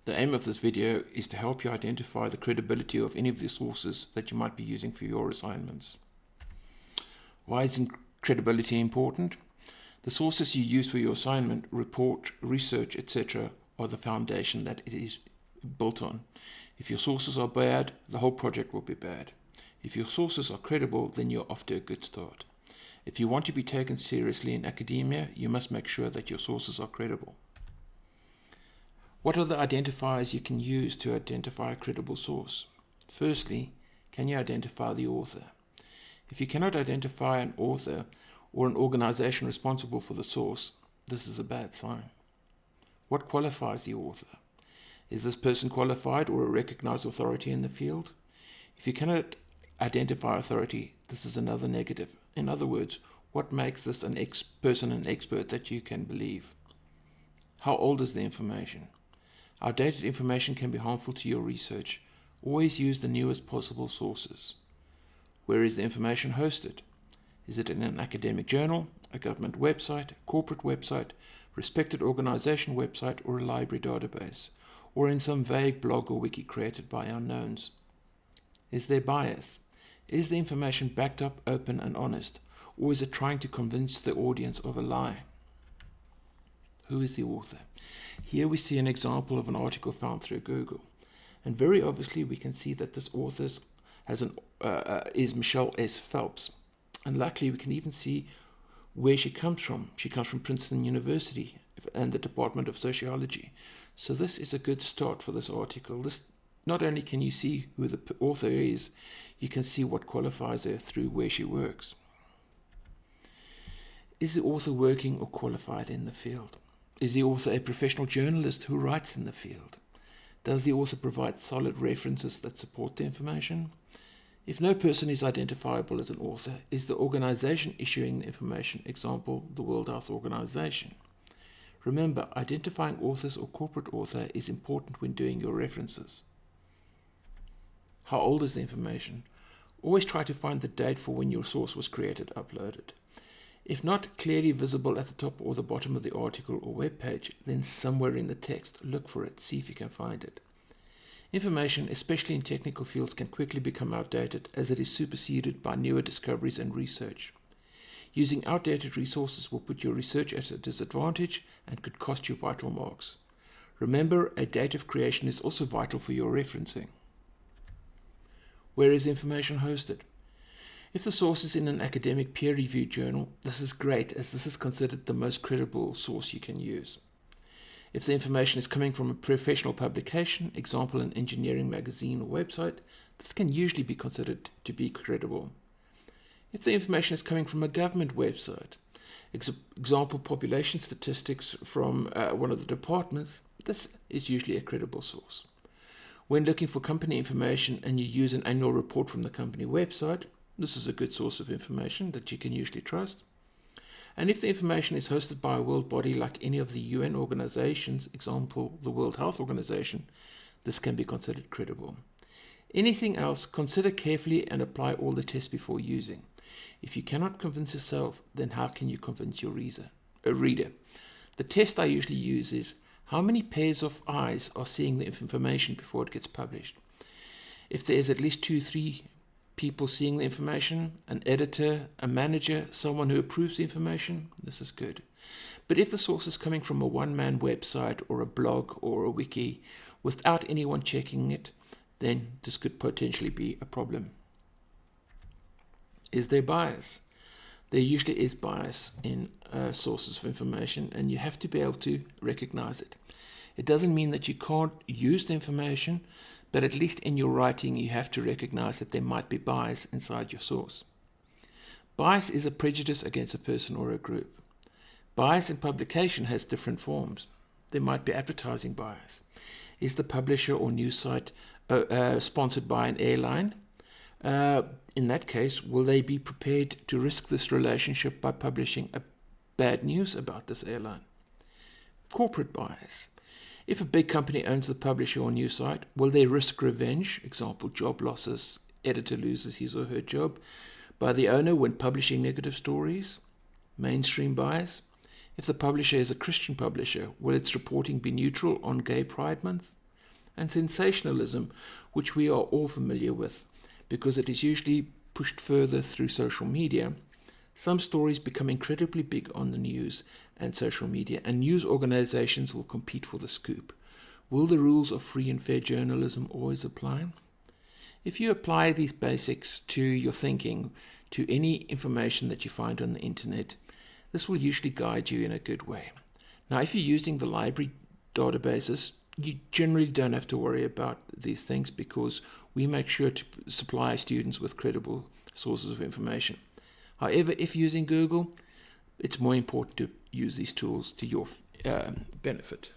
The aim of this video is to help you identify the credibility of any of the sources that you might be using for your assignments. Why is credibility important? The sources you use for your assignment, report, research, etc. are the foundation that it is built on. If your sources are bad, the whole project will be bad. If your sources are credible, then you're off to a good start. If you want to be taken seriously in academia, you must make sure that your sources are credible. What are the identifiers you can use to identify a credible source? Firstly, can you identify the author? If you cannot identify an author or an organization responsible for the source, this is a bad sign. What qualifies the author? Is this person qualified or a recognized authority in the field? If you cannot identify authority, this is another negative. In other words, what makes this person an expert that you can believe? How old is the information? Outdated information can be harmful to your research. Always use the newest possible sources. Where is the information hosted? Is it in an academic journal, a government website, corporate website, respected organization website, or a library database, or in some vague blog or wiki created by unknowns? Is there bias? Is the information backed up, open, and honest, or is it trying to convince the audience of a lie? Who is the author? Here we see an example of an article found through Google, and very obviously we can see that this author is Michelle S. Phelps, and luckily we can even see where she comes from. She comes from Princeton University and the Department of Sociology. So this is a good start for this article. Not only can you see who the author is, you can see what qualifies her through where she works. Is the author working or qualified in the field? Is the author a professional journalist who writes in the field? Does the author provide solid references that support the information? If no person is identifiable as an author, is the organization issuing the information, example, the World Health Organization? Remember, identifying authors or corporate author is important when doing your references. How old is the information? Always try to find the date for when your source was created, uploaded. If not clearly visible at the top or the bottom of the article or web page, then somewhere in the text, look for it, see if you can find it. Information, especially in technical fields, can quickly become outdated as it is superseded by newer discoveries and research. Using outdated resources will put your research at a disadvantage and could cost you vital marks. Remember, a date of creation is also vital for your referencing. Where is information hosted? If the source is in an academic peer-reviewed journal, this is great as this is considered the most credible source you can use. If the information is coming from a professional publication, example an engineering magazine or website, this can usually be considered to be credible. If the information is coming from a government website, example population statistics from one of the departments, this is usually a credible source. When looking for company information and you use an annual report from the company website, this is a good source of information that you can usually trust. And if the information is hosted by a world body like any of the UN organizations, example the World Health Organization, this can be considered credible. Anything else, consider carefully and apply all the tests before using. If you cannot convince yourself, then how can you convince your reader? The test I usually use is how many pairs of eyes are seeing the information before it gets published. If there is at least 2-3 people seeing the information, an editor, a manager, someone who approves the information, this is good. But if the source is coming from a one-man website or a blog or a wiki without anyone checking it, then this could potentially be a problem. Is there bias? There usually is bias in sources of information, and you have to be able to recognize it. It doesn't mean that you can't use the information, but at least in your writing you have to recognize that there might be bias inside your source. Bias is a prejudice against a person or a group. Bias in publication has different forms. There might be advertising bias. Is the publisher or news site sponsored by an airline? In that case, will they be prepared to risk this relationship by publishing bad news about this airline? Corporate bias. If a big company owns the publisher or news site, will they risk revenge, example job losses, editor loses his or her job, by the owner when publishing negative stories? Mainstream bias. If the publisher is a Christian publisher, will its reporting be neutral on Gay Pride Month? and sensationalism, which we are all familiar with, because it is usually pushed further through social media. Some stories become incredibly big on the news and social media, and news organizations will compete for the scoop. Will the rules of free and fair journalism always apply? If you apply these basics to your thinking, to any information that you find on the internet, this will usually guide you in a good way. Now, if you're using the library databases, you generally don't have to worry about these things because we make sure to supply students with credible sources of information. However, if using Google, it's more important to use these tools to your benefit.